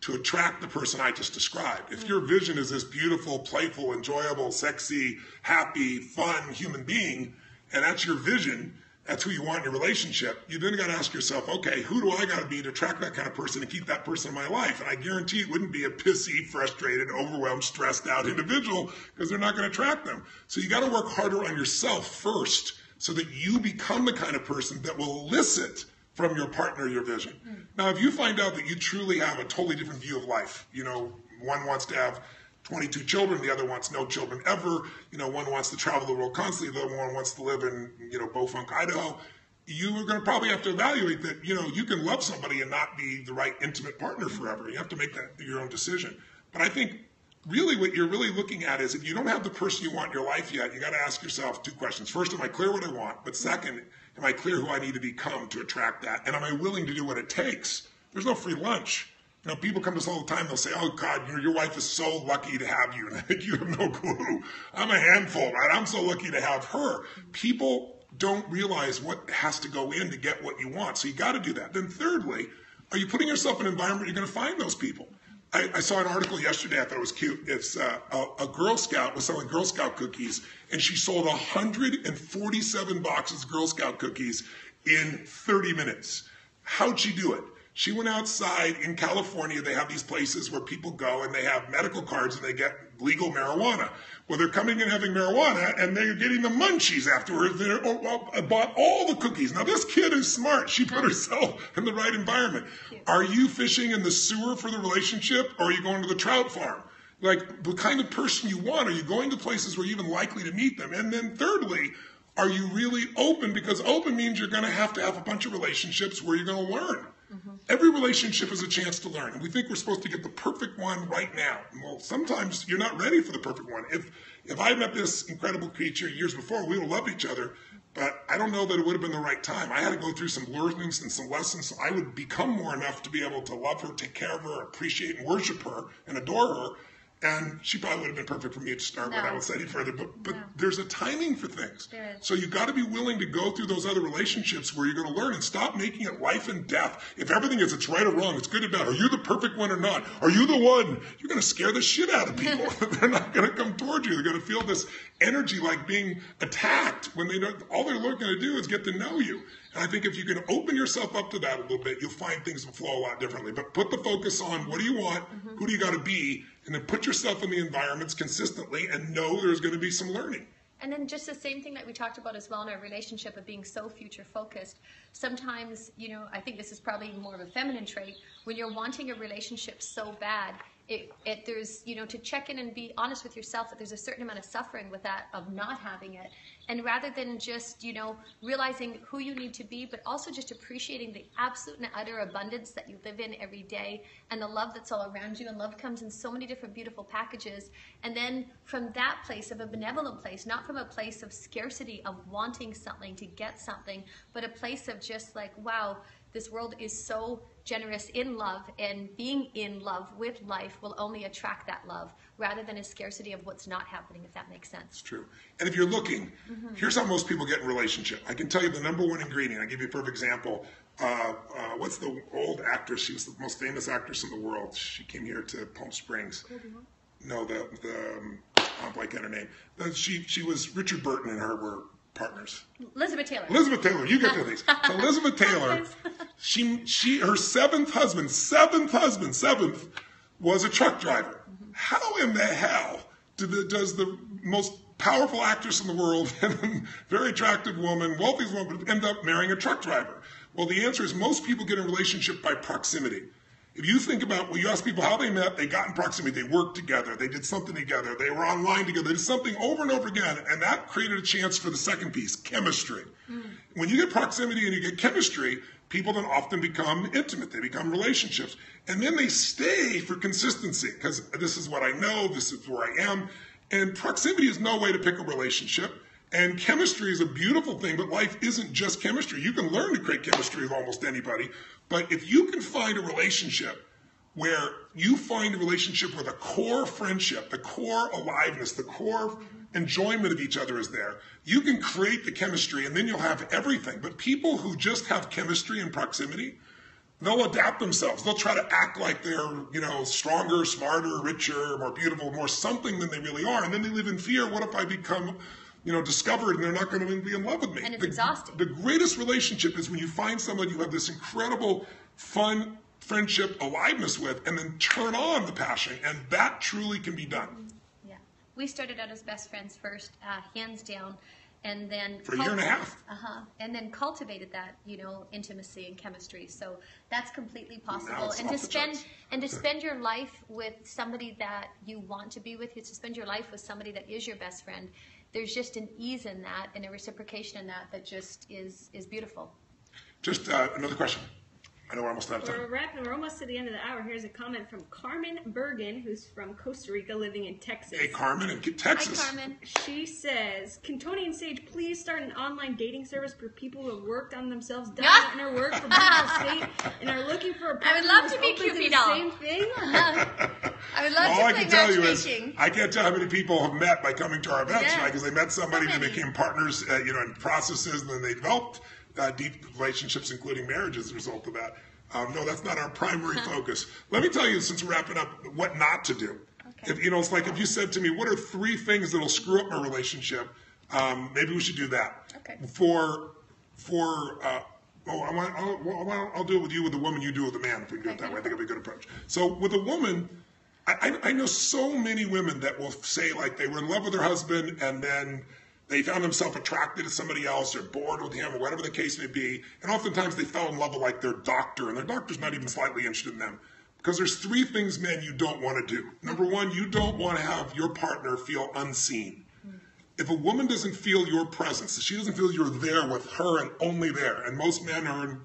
to attract the person I just described? If your vision is this beautiful, playful, enjoyable, sexy, happy, fun human being, and that's your vision, that's who you want in your relationship, you then got to ask yourself, okay, who do I got to be to attract that kind of person and keep that person in my life? And I guarantee it wouldn't be a pissy, frustrated, overwhelmed, stressed out individual, because they're not going to attract them. So you got to work harder on yourself first so that you become the kind of person that will elicit from your partner your vision. Now, if you find out that you truly have a totally different view of life, one wants to have 22 children, the other wants no children ever, one wants to travel the world constantly, the other one wants to live in, Beaufunk, Idaho, you are going to probably have to evaluate that, you can love somebody and not be the right intimate partner forever. You have to make that your own decision. But I think really what you're really looking at is if you don't have the person you want in your life yet, you got to ask yourself two questions. First, am I clear what I want? But second, am I clear who I need to become to attract that? And am I willing to do what it takes? There's no free lunch. People come to us all the time. They'll say, oh, God, your wife is so lucky to have you. And I think you have no clue. I'm a handful, right? I'm so lucky to have her. People don't realize what has to go in to get what you want. So you got to do that. Then thirdly, are you putting yourself in an environment where you're going to find those people? I saw an article yesterday. I thought it was cute. It's a Girl Scout was selling Girl Scout cookies, and she sold 147 boxes of Girl Scout cookies in 30 minutes. How'd she do it? She went outside in California. They have these places where people go and they have medical cards and they get legal marijuana. Well, they're coming and having marijuana, and they're getting the munchies afterwards. They're bought all the cookies. Now, this kid is smart. She put herself in the right environment. Are you fishing in the sewer for the relationship, or are you going to the trout farm? Like, the kind of person you want. Are you going to places where you're even likely to meet them? And then thirdly, are you really open? Because open means you're going to have a bunch of relationships where you're going to learn. Every relationship is a chance to learn. And we think we're supposed to get the perfect one right now. Well, sometimes you're not ready for the perfect one. If I met this incredible creature years before, we would have loved each other. But I don't know that it would have been the right time. I had to go through some learnings and some lessons so I would become more enough to be able to love her, take care of her, appreciate and worship her, and adore her. And she probably would have been perfect for me to start with. I won't say any further. But there's a timing for things. So you've got to be willing to go through those other relationships where you're going to learn and stop making it life and death. If everything is it's right or wrong, it's good or bad. Are you the perfect one or not? Are you the one? You're going to scare the shit out of people. They're not going to come towards you. They're going to feel this energy like being attacked when they don't. All they're looking to do is get to know you. And I think if you can open yourself up to that a little bit, you'll find things will flow a lot differently. But put the focus on what do you want, who do you got to be, and then put yourself in the environments consistently and know there's going to be some learning. And then just the same thing that we talked about as well in our relationship of being so future focused. Sometimes, I think this is probably more of a feminine trait. When you're wanting a relationship so bad, there's, to check in and be honest with yourself that there's a certain amount of suffering with that, of not having it. And rather than just, realizing who you need to be, but also just appreciating the absolute and utter abundance that you live in every day and the love that's all around you. And love comes in so many different beautiful packages. And then from that place of a benevolent place, not from a place of scarcity, of wanting something to get something, but a place of just like, wow, this world is so generous in love, and being in love with life will only attract that love rather than a scarcity of what's not happening, if that makes sense. It's true. And if you're looking, here's how most people get in relationship. I can tell you the number one ingredient. I'll give you a perfect example. What's the old actress? She was the most famous actress in the world. She came here to Palm Springs. No, I'll blank on her name. She was, Richard Burton and her were partners. Elizabeth Taylor. Elizabeth Taylor, you get to these. So Elizabeth Taylor, her seventh husband, was a truck driver. How in the hell does the most powerful actress in the world and very attractive woman, wealthiest woman, end up marrying a truck driver? Well, the answer is most people get in a relationship by proximity. If you think about, you ask people how they met, they got in proximity, they worked together, they did something together, they were online together, they did something over and over again, and that created a chance for the second piece, chemistry. When you get proximity and you get chemistry, people then often become intimate, they become relationships, and then they stay for consistency, because this is what I know, this is where I am, and proximity is no way to pick a relationship. And chemistry is a beautiful thing, but life isn't just chemistry. You can learn to create chemistry with almost anybody. But if you can find a relationship where you find a relationship where the core friendship, the core aliveness, the core enjoyment of each other is there, you can create the chemistry and then you'll have everything. But people who just have chemistry and proximity, they'll adapt themselves. They'll try to act like they're, stronger, smarter, richer, more beautiful, more something than they really are. And then they live in fear. What if I become discovered and they're not going to be in love with me? And it's exhausting. The greatest relationship is when you find someone you have this incredible, fun, friendship, aliveness with, and then turn on the passion, and that truly can be done. Yeah. We started out as best friends first, hands down, and then for a year and a half. And then cultivated that, intimacy and chemistry. So that's completely possible. Now And to spend your life with somebody that you want to be with, to spend your life with somebody that is your best friend. There's just an ease in that and a reciprocation in that just is beautiful. Just another question. I know we're almost out of time. We're almost to the end of the hour. Here's a comment from Carmen Bergen, who's from Costa Rica, living in Texas. Hey, Carmen, in Texas. Hi, Carmen. She says, can Tony and Sage please start an online dating service for people who have worked on themselves, done inner work for beautiful state, and are looking for a partner? I would love to be open Cupid the doll. same thing? I would love All to I play can tell you is, matchmaking. I can't tell how many people have met by coming to our events, Yeah. right? Because they met somebody, So they many. became partners, in processes, and then they developed deep relationships, including marriage, as a result of that. No, that's not our primary focus. Let me tell you, since we're wrapping up, what not to do. Okay. It's like if you said to me, what are 3 things that'll screw up my relationship? Maybe we should do that. Okay. I'll do it with you with the woman, you do it with the man, if we can do it that way. I think it'll be a good approach. So with a woman, I know so many women that will say like they were in love with their husband and then they found themselves attracted to somebody else or bored with him or whatever the case may be. And oftentimes they fell in love with like their doctor and their doctor's not even slightly interested in them. Because there's three things, men, you don't want to do. Number one, you don't want to have your partner feel unseen. If a woman doesn't feel your presence, if she doesn't feel you're there with her and only there, and most men are,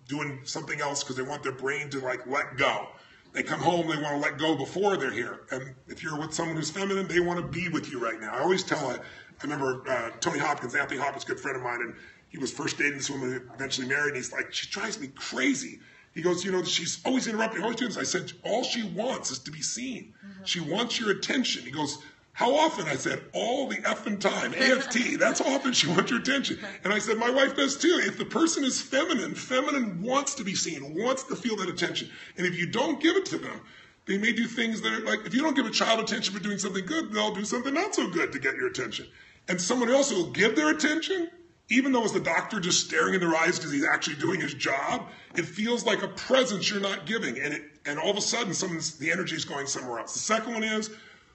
doing something else because they want their brain to like let go. They come home, they want to let go before they're here. And if you're with someone who's feminine, they want to be with you right now. I always tell I remember Anthony Hopkins, a good friend of mine, and he was first dating this woman, eventually married, and he's like, she drives me crazy. He goes, she's always interrupting, always doing this. I said, all she wants is to be seen. She wants your attention. He goes, how often? I said, all the effing time, AFT, that's how often she wants your attention. And I said, my wife does too. If the person is feminine wants to be seen, wants to feel that attention. And if you don't give it to them, they may do things that are like, if you don't give a child attention for doing something good, they'll do something not so good to get your attention. And someone else will give their attention, even though it's the doctor just staring in their eyes because he's actually doing his job, it feels like a presence you're not giving. And all of a sudden, the energy is going somewhere else. The second one is,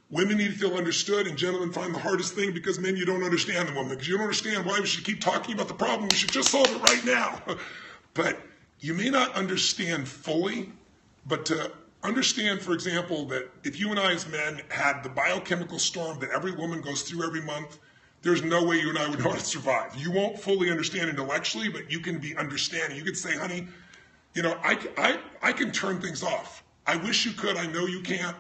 women need to feel understood, and gentlemen find the hardest thing because men, you don't understand the woman. Because you don't understand why we should keep talking about the problem. We should just solve it right now. But you may not understand fully, but to understand, for example, that if you and I as men had the biochemical storm that every woman goes through every month, there's no way you and I would know how to survive. You won't fully understand intellectually, but you can be understanding. You could say, honey, I can turn things off. I wish you could. I know you can't.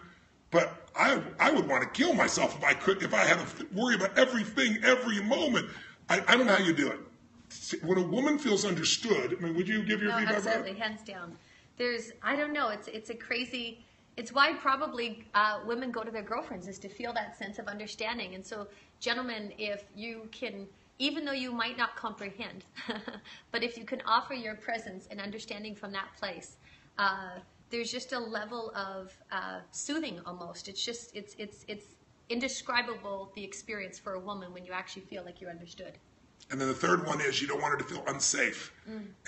But I would want to kill myself if I could, if I had to worry about everything, every moment. I don't know how you do it. When a woman feels understood, would you give your feedback? Absolutely, hands down. I don't know, it's why probably women go to their girlfriends, is to feel that sense of understanding. And so, gentlemen, if you can, even though you might not comprehend, but if you can offer your presence and understanding from that place, there's just a level of soothing almost. It's indescribable, the experience for a woman when you actually feel like you're understood. And then the third one is you don't want her to feel unsafe.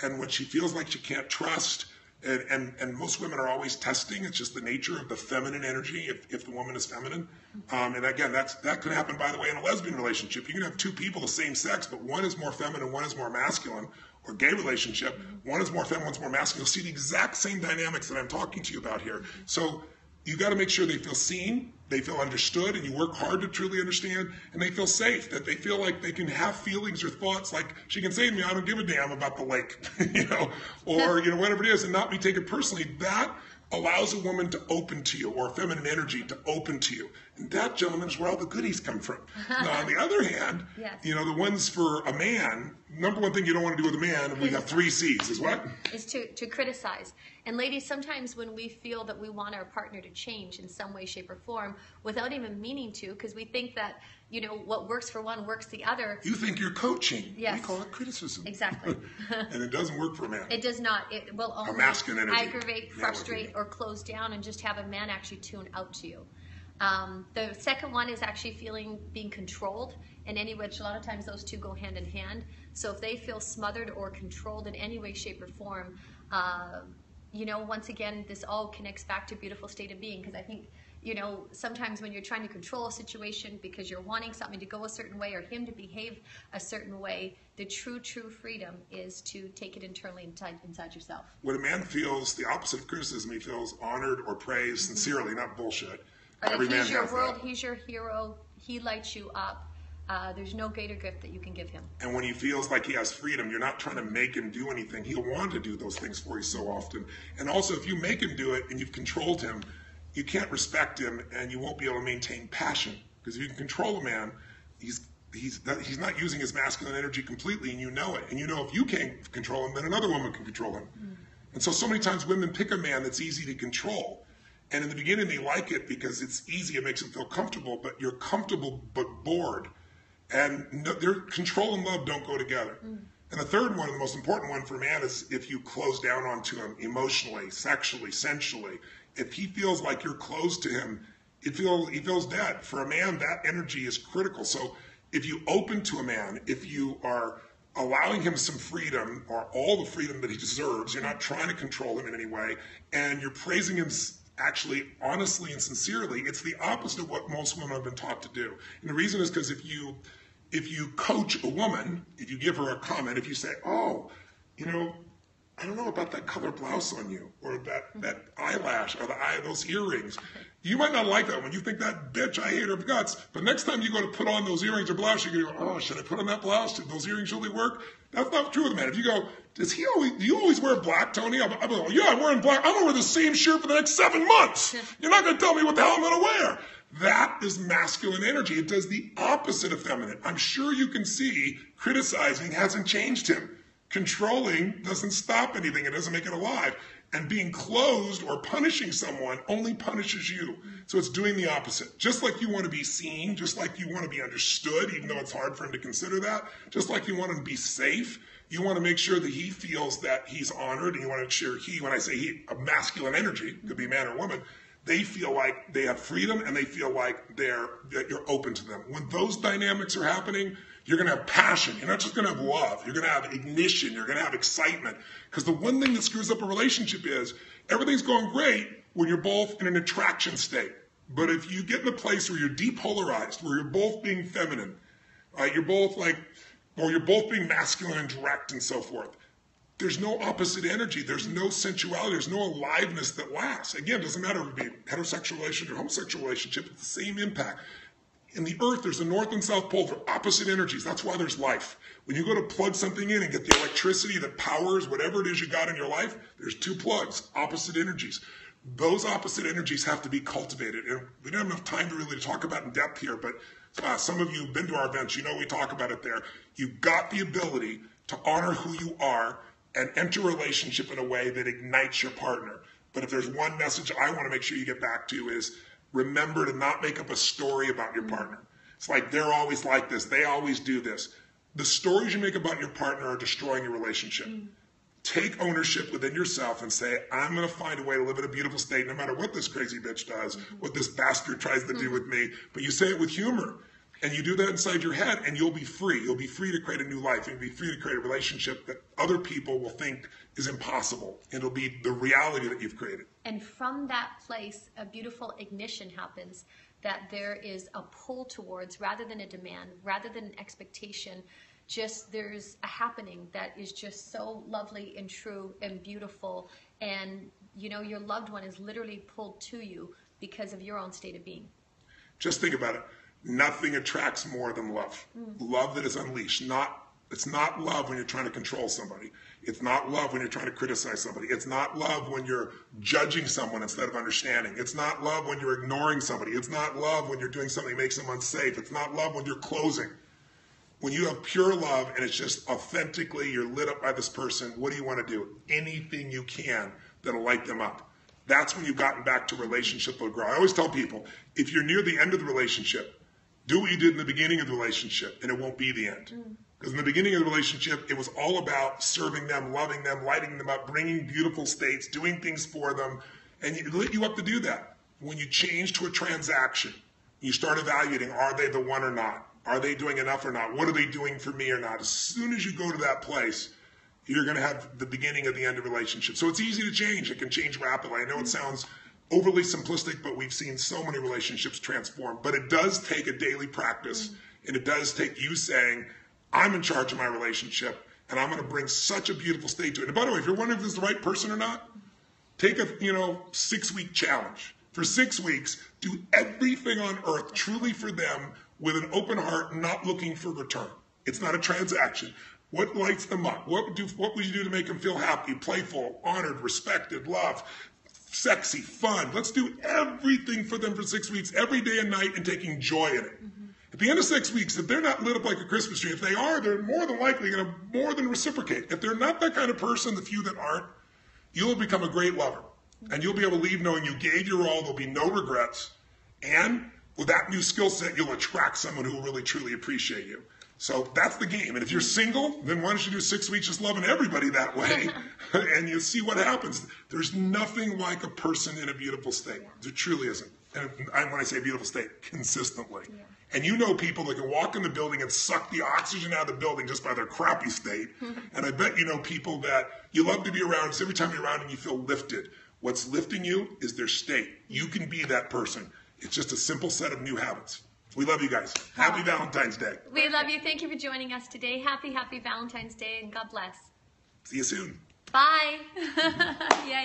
And when she feels like she can't trust, and most women are always testing, it's just the nature of the feminine energy if the woman is feminine. And again, that could happen, by the way, in a lesbian relationship. You can have two people the same sex, but one is more feminine, one is more masculine. Or gay relationship, one is more feminine, one's more masculine. You'll see the exact same dynamics that I'm talking to you about here. So you got to make sure they feel seen, they feel understood, and you work hard to truly understand, and they feel safe, that they feel like they can have feelings or thoughts like she can say to me, I don't give a damn about the lake, or whatever it is, and not be taken personally. That allows a woman to open to you, or feminine energy to open to you. And that, gentlemen, is where all the goodies come from. Now, on the other hand, yes. The ones for a man, number one thing you don't want to do with a man, and we got 3 C's, is what? Is to criticize. And ladies, sometimes when we feel that we want our partner to change in some way, shape, or form, without even meaning to, because we think that, what works for one works the other. You think you're coaching. Yes. We call it criticism. Exactly. And it doesn't work for a man. It does not. It will only aggravate, frustrate, or close down, and just have a man actually tune out to you. The second one is actually being controlled in any which a lot of times those two go hand in hand. So if they feel smothered or controlled in any way, shape, or form, once again, this all connects back to a beautiful state of being, because I think, sometimes when you're trying to control a situation because you're wanting something to go a certain way or him to behave a certain way, the true freedom is to take it internally inside yourself. When a man feels the opposite of criticism, he feels honored or praised sincerely, not bullshit. Every man has that. He's your world, he's your hero, he lights you up. There's no greater gift that you can give him. And when he feels like he has freedom, you're not trying to make him do anything. He'll want to do those things for you so often. And also, if you make him do it and you've controlled him, you can't respect him and you won't be able to maintain passion. Because if you can control a man, he's not using his masculine energy completely, and you know it. And you know if you can't control him, then another woman can control him. And so many times women pick a man that's easy to control. And in the beginning, they like it because it's easy, it makes them feel comfortable, but you're comfortable but bored. And their control and love don't go together. And the third one, the most important one for a man, is if you close down onto him emotionally, sexually, sensually. If he feels like you're close to him, he feels dead. For a man, that energy is critical. So if you open to a man, if you are allowing him some freedom, or all the freedom that he deserves, you're not trying to control him in any way, and you're praising him actually, honestly and sincerely, it's the opposite of what most women have been taught to do. And the reason is because if you coach a woman, if you give her a comment, if you say, oh, you know, I don't know about that color blouse on you, or that eyelash, or those earrings. You might not like that one. You think, that bitch, I hate her guts. But next time you go to put on those earrings or blouse, you're going to go, oh, should I put on that blouse? Did those earrings really work? That's not true with a man. If you go, do you always wear black, Tony? I'm like, yeah, I'm wearing black. I'm going to wear the same shirt for the next 7 months. You're not going to tell me what the hell I'm going to wear. That is masculine energy. It does the opposite of feminine. I'm sure you can see criticizing hasn't changed him. Controlling doesn't stop anything. It doesn't make it alive. And being closed or punishing someone only punishes you. So it's doing the opposite. Just like you want to be seen, just like you want to be understood, even though it's hard for him to consider that, just like you want him to be safe, you want to make sure that he feels that he's honored, and you want to make sure when I say he, a masculine energy, could be man or woman, they feel like they have freedom and they feel like that you're open to them. When those dynamics are happening, you're going to have passion. You're not just going to have love. You're going to have ignition. You're going to have excitement. Because the one thing that screws up a relationship is everything's going great when you're both in an attraction state. But if you get in a place where you're depolarized, where you're both being feminine, right? You're both being masculine and direct and so forth. There's no opposite energy. There's no sensuality. There's no aliveness that lasts. Again, it doesn't matter if it be a heterosexual relationship or homosexual relationship. It's the same impact. In the earth, there's a north and south pole for opposite energies. That's why there's life. When you go to plug something in and get the electricity that powers whatever it is you got in your life, there's 2 plugs, opposite energies. Those opposite energies have to be cultivated. And we don't have enough time to really talk about in depth here, but some of you have been to our events. You know we talk about it there. You've got the ability to honor who you are and enter a relationship in a way that ignites your partner. But if there's one message I want to make sure you get back to is, remember to not make up a story about your partner. It's like they're always like this. They always do this. The stories you make about your partner are destroying your relationship. Take ownership within yourself and say, I'm going to find a way to live in a beautiful state no matter what this crazy bitch does, what this bastard tries to do with me. But you say it with humor. And you do that inside your head, and you'll be free. You'll be free to create a new life. You'll be free to create a relationship that other people will think is impossible. And it'll be the reality that you've created. And from that place, a beautiful ignition happens, that there is a pull towards, rather than a demand, rather than an expectation, just there's a happening that is just so lovely and true and beautiful. And, you know, your loved one is literally pulled to you because of your own state of being. Just think about it. Nothing attracts more than love. Love that is unleashed. It's not love when you're trying to control somebody. It's not love when you're trying to criticize somebody. It's not love when you're judging someone instead of understanding. It's not love when you're ignoring somebody. It's not love when you're doing something that makes them unsafe. It's not love when you're closing. When you have pure love and it's just authentically, you're lit up by this person, what do you want to do? Anything you can that'll light them up. That's when you've gotten back to relationship that'll grow. I always tell people, if you're near the end of the relationship, do what you did in the beginning of the relationship, and it won't be the end. Because in the beginning of the relationship, it was all about serving them, loving them, lighting them up, bringing beautiful states, doing things for them, and it lit you up to do that. When you change to a transaction, you start evaluating, are they the one or not? Are they doing enough or not? What are they doing for me or not? As soon as you go to that place, you're going to have the beginning of the end of a relationship. So it's easy to change. It can change rapidly. I know it sounds overly simplistic, but we've seen so many relationships transform. But it does take a daily practice, and it does take you saying, I'm in charge of my relationship, and I'm going to bring such a beautiful state to it. And by the way, if you're wondering if this is the right person or not, take a 6-week challenge. For 6 weeks, do everything on earth truly for them with an open heart, not looking for return. It's not a transaction. What lights them up? What would you do to make them feel happy, playful, honored, respected, loved, sexy, fun? Let's do everything for them for 6 weeks, every day and night, and taking joy in it. At the end of 6 weeks, if they're not lit up like a Christmas tree, if they are, they're more than likely going to more than reciprocate. If they're not that kind of person, the few that aren't, you'll become a great lover. And you'll be able to leave knowing you gave your all, there'll be no regrets. And with that new skill set, you'll attract someone who will really, truly appreciate you. So that's the game. And if you're single, then why don't you do 6 weeks just loving everybody that way, and you see what happens. There's nothing like a person in a beautiful state. There truly isn't. And when I say beautiful state, consistently. Yeah. And you know people that can walk in the building and suck the oxygen out of the building just by their crappy state. And I bet you know people that you love to be around, because every time you're around them, you feel lifted. What's lifting you is their state. You can be that person. It's just a simple set of new habits. We love you guys. Happy Valentine's Day. We love you. Thank you for joining us today. Happy Valentine's Day, and God bless. See you soon. Bye. Yay.